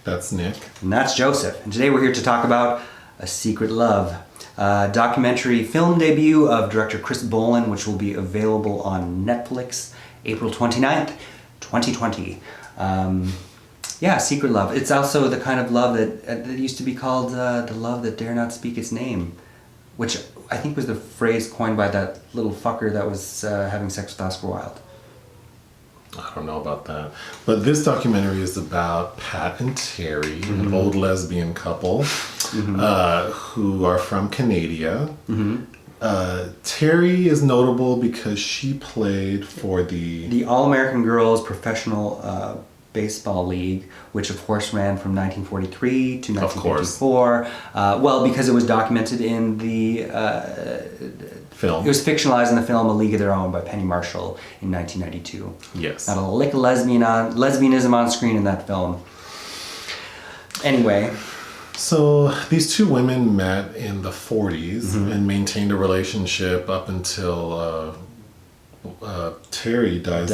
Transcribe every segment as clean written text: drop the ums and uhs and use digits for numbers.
That's Nick. And that's Joseph. And today we're here to talk about A Secret Love, a documentary film debut of director Chris Bolan, which will be available on Netflix April 29th, 2020. Secret love. It's also the kind of love that used to be called the love that dare not speak its name, which I think was the phrase coined by that little fucker that was having sex with Oscar Wilde. I don't know about that. But this documentary is about Pat and Terry, an old lesbian couple who are from Canada. Terry is notable because she played for the All-American Girls Professional Baseball League, which of course ran from 1943 to 1954. Because it was documented in the film. It was fictionalized in the film A League of Their Own by Penny Marshall in 1992. Yes. Not a lick of lesbianism on screen in that film. Anyway. So these two women met in the 40s and maintained a relationship up until Terry died.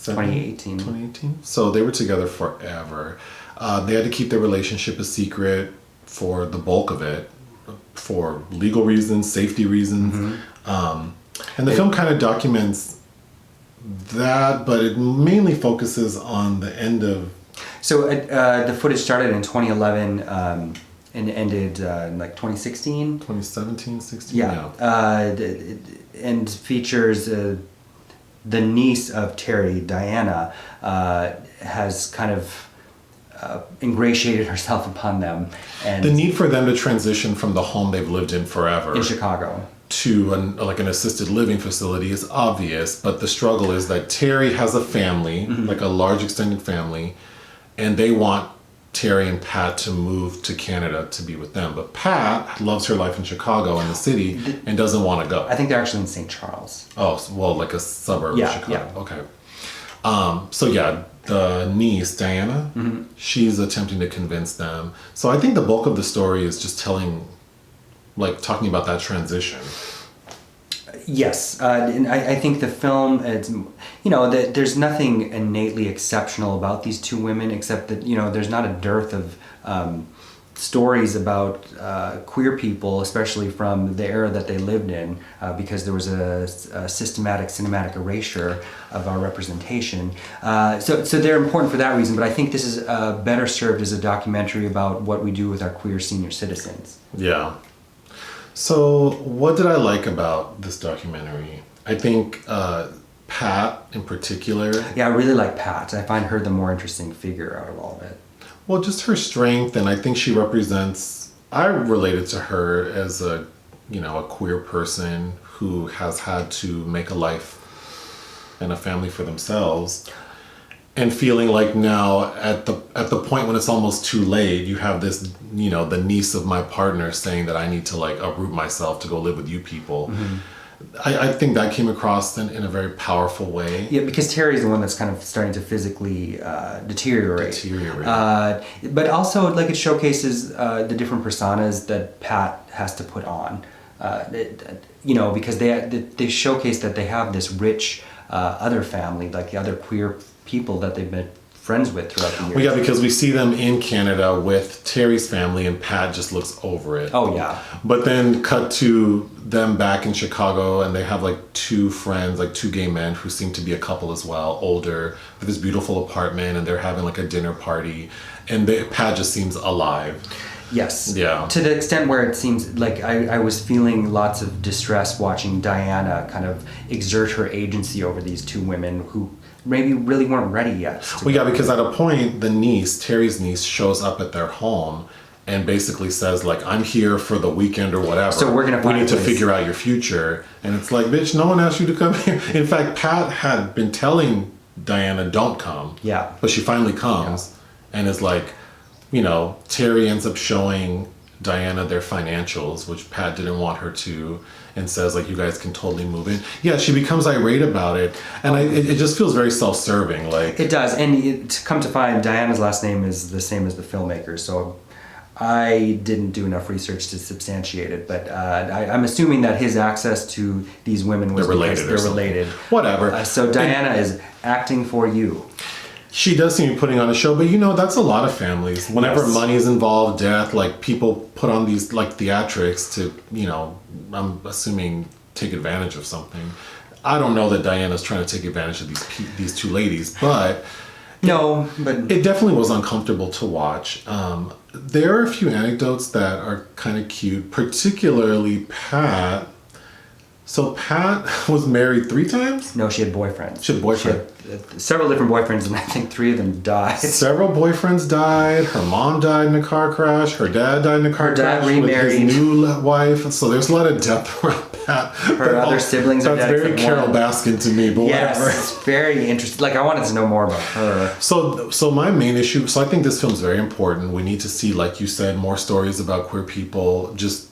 In 2018. So they were together forever. They had to keep their relationship a secret for the bulk of it, for legal reasons, safety reasons. And the film kind of documents that, but it mainly focuses on the end of... So the footage started in 2011 and ended in like 2016? 2017, 16? Yeah. And features... the niece of Terry, Diana, has kind of ingratiated herself upon them. And the need for them to transition from the home they've lived in forever in Chicago to an assisted living facility is obvious, but the struggle is that Terry has a family, like a large extended family, and they want Terry and Pat to move to Canada to be with them. But Pat loves her life in Chicago in the city and doesn't want to go. I think they're actually in St. Charles. Oh, well, like a suburb of Chicago. Yeah. Okay. The niece, Diana, she's attempting to convince them. So I think the bulk of the story is just talking about that transition. Yes, and I think the film, there's nothing innately exceptional about these two women, except that, there's not a dearth of stories about queer people, especially from the era that they lived in, because there was a systematic cinematic erasure of our representation. So they're important for that reason, but I think this is better served as a documentary about what we do with our queer senior citizens. Yeah. So what did I like about this documentary? I think Pat in particular. Yeah, I really like Pat. I find her the more interesting figure out of all of it. Well, just her strength, and I think she represents, I related to her as a queer person who has had to make a life and a family for themselves. And feeling like now at the point when it's almost too late, you have this, the niece of my partner saying that I need to uproot myself to go live with you people. I think that came across in a very powerful way. Yeah, because Terry's the one that's kind of starting to physically deteriorate. But also, it showcases the different personas that Pat has to put on. Because they showcase that they have this rich other family, like the other queer people that they've been friends with throughout the years. Well, yeah, because we see them in Canada with Terry's family and Pat just looks over it. Oh, yeah. But then cut to them back in Chicago and they have two friends, two gay men who seem to be a couple as well, older, with this beautiful apartment, and they're having a dinner party, and Pat just seems alive. Yes. Yeah. To the extent where it seems like I was feeling lots of distress watching Diana kind of exert her agency over these two women who maybe really weren't ready yet. Well, yeah, because at a point, the niece, Terry's niece, shows up at their home and basically says, I'm here for the weekend or whatever. So we need to figure out your future. And it's like, bitch, no one asked you to come here. In fact, Pat had been telling Diana, don't come. Yeah. But she finally comes and is like, Terry ends up showing Diana their financials, which Pat didn't want her to, and says you guys can totally move in. Yeah, she becomes irate about it, and it just feels very self-serving. It does, and to come to find, Diana's last name is the same as the filmmaker, so I didn't do enough research to substantiate it, but I'm assuming that his access to these women was because they're related. Whatever. So Diana is acting for you. She does seem to be putting on a show, but that's a lot of families. Whenever Yes. money is involved, death, like people put on these like theatrics to, I'm assuming take advantage of something. I don't know that Diana's trying to take advantage of these two ladies, but No, but it definitely was uncomfortable to watch. There are a few anecdotes that are kind of cute, particularly Pat. So Pat was married 3 times? no, she had boyfriends. She had boyfriend. She had several different boyfriends, and I think 3 of them died. Several boyfriends died. Her mom died in a car crash. Her dad died in a car Her dad crash remarried. with his new wife. So there's a lot of depth around Pat. Her other siblings are That's dead very except Carol one. Baskin to me, but Yes, whatever. it's very interesting. Like, I wanted to know more about her. So my main issue, so I think this film's very important. We need to see, like you said, more stories about queer people, just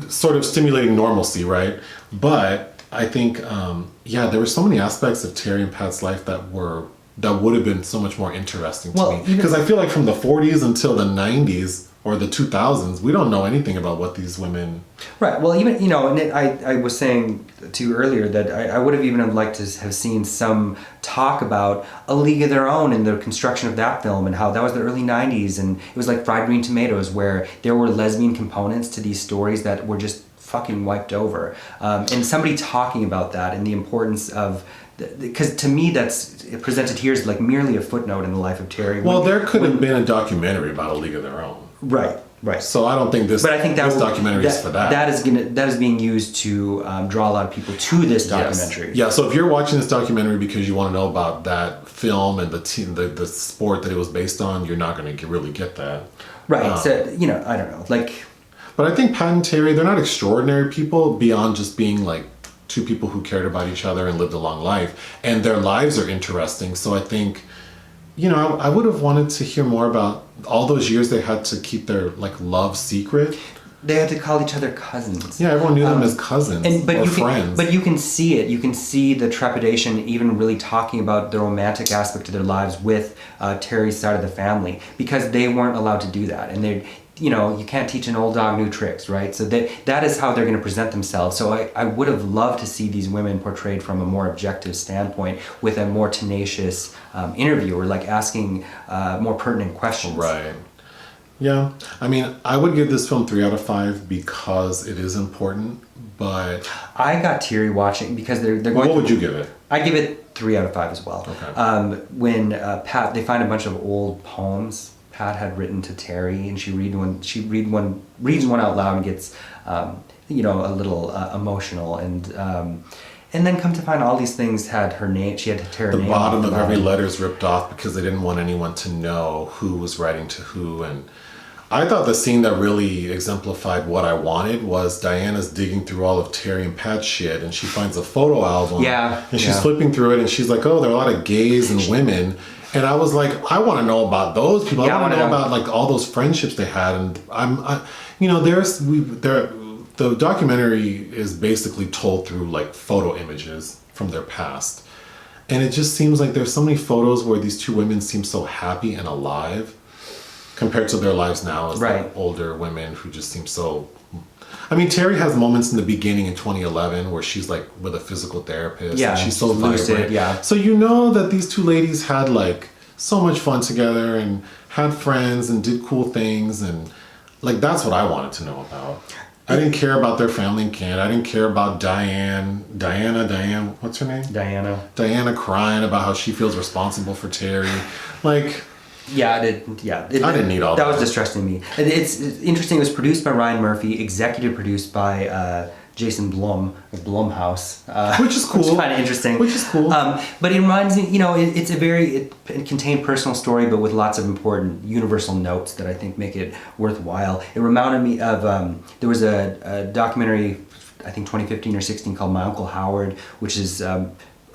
sort of stimulating normalcy, right? But I think, there were so many aspects of Terry and Pat's life that would have been so much more interesting to Well, me. Because I feel like from the 40s until the 90s or the 2000s, we don't know anything about what these women... Right. Well, even, and I was saying to you earlier that I would have even liked to have seen some talk about A League of Their Own and the construction of that film and how that was the early 90s, and it was like Fried Green Tomatoes, where there were lesbian components to these stories that were just fucking wiped over. And somebody talking about that and the importance of... Because to me, that's presented here as like merely a footnote in the life of Terry. Well, there could have been a documentary about A League of Their Own. Right. Right. So I don't think this. But I think this documentary is for that. That is being used to draw a lot of people to this documentary. Yes. Yeah. So if you're watching this documentary because you want to know about that film and the team, the sport that it was based on, you're not going to really get that. Right. So I don't know. Like. But I think Pat and Terry, they're not extraordinary people beyond just being like 2 people who cared about each other and lived a long life, and their lives are interesting. So I think. I would have wanted to hear more about all those years they had to keep their like love secret. They had to call each other cousins. Yeah, everyone knew them as cousins or friends. But you can see it. You can see the trepidation, even really talking about the romantic aspect of their lives with Terry's side of the family, because they weren't allowed to do that, and they. You can't teach an old dog new tricks, right? So that is how they're going to present themselves. So I would have loved to see these women portrayed from a more objective standpoint with a more tenacious interviewer, like asking more pertinent questions. Right. Yeah. I mean, I would give this film 3 out of 5 because it is important, but... I got teary watching because they're going... What would you give it? I'd give it 3 out of 5 as well. Okay. When Pat, they find a bunch of old poems Pat had written to Terry, and she reads one out loud and gets a little emotional, and then come to find all these things had her name. She had to tear her name off. The bottom of every letter is ripped off because they didn't want anyone to know who was writing to who. And I thought the scene that really exemplified what I wanted was Diana's digging through all of Terry and Pat's shit, and she finds a photo album. Yeah. And she's flipping through it, and she's like, "Oh, there are a lot of gays and women." And I was like, I want to know about those people. I want to know about like all those friendships they had. And the documentary is basically told through like photo images from their past. And it just seems like there's so many photos where these 2 women seem so happy and alive compared to their lives now as like older women who just seem so... I mean, Terry has moments in the beginning in 2011 where she's like with a physical therapist. Yeah, and she's so lucid, vibrant. yeah. So that these 2 ladies had like so much fun together and had friends and did cool things, and like that's what I wanted to know about. I didn't care about their family in Canada. I didn't care about Diana, what's her name? Diana crying about how she feels responsible for Terry. Like... Yeah, I didn't need all that. That was distressing to me. It's interesting. It was produced by Ryan Murphy, executive produced by Jason Blum of Blumhouse, which is cool. Which is kind of interesting. Which is cool. But it reminds me, it's a it contained personal story, but with lots of important universal notes that I think make it worthwhile. It reminded me of there was a documentary, I think 2015 or 16, called My Uncle Howard, which is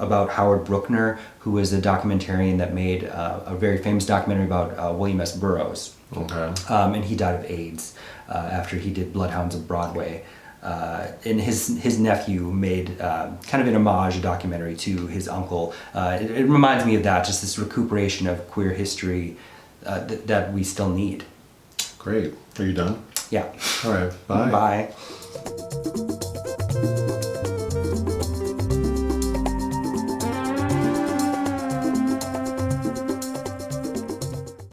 about Howard Brookner, who was a documentarian that made a very famous documentary about William S. Burroughs. Okay. And he died of AIDS after he did Bloodhounds of Broadway. And his nephew made kind of an homage, a documentary to his uncle. It reminds me of that, just this recuperation of queer history that we still need. Great. Are you done? Yeah. All right. Bye. Bye.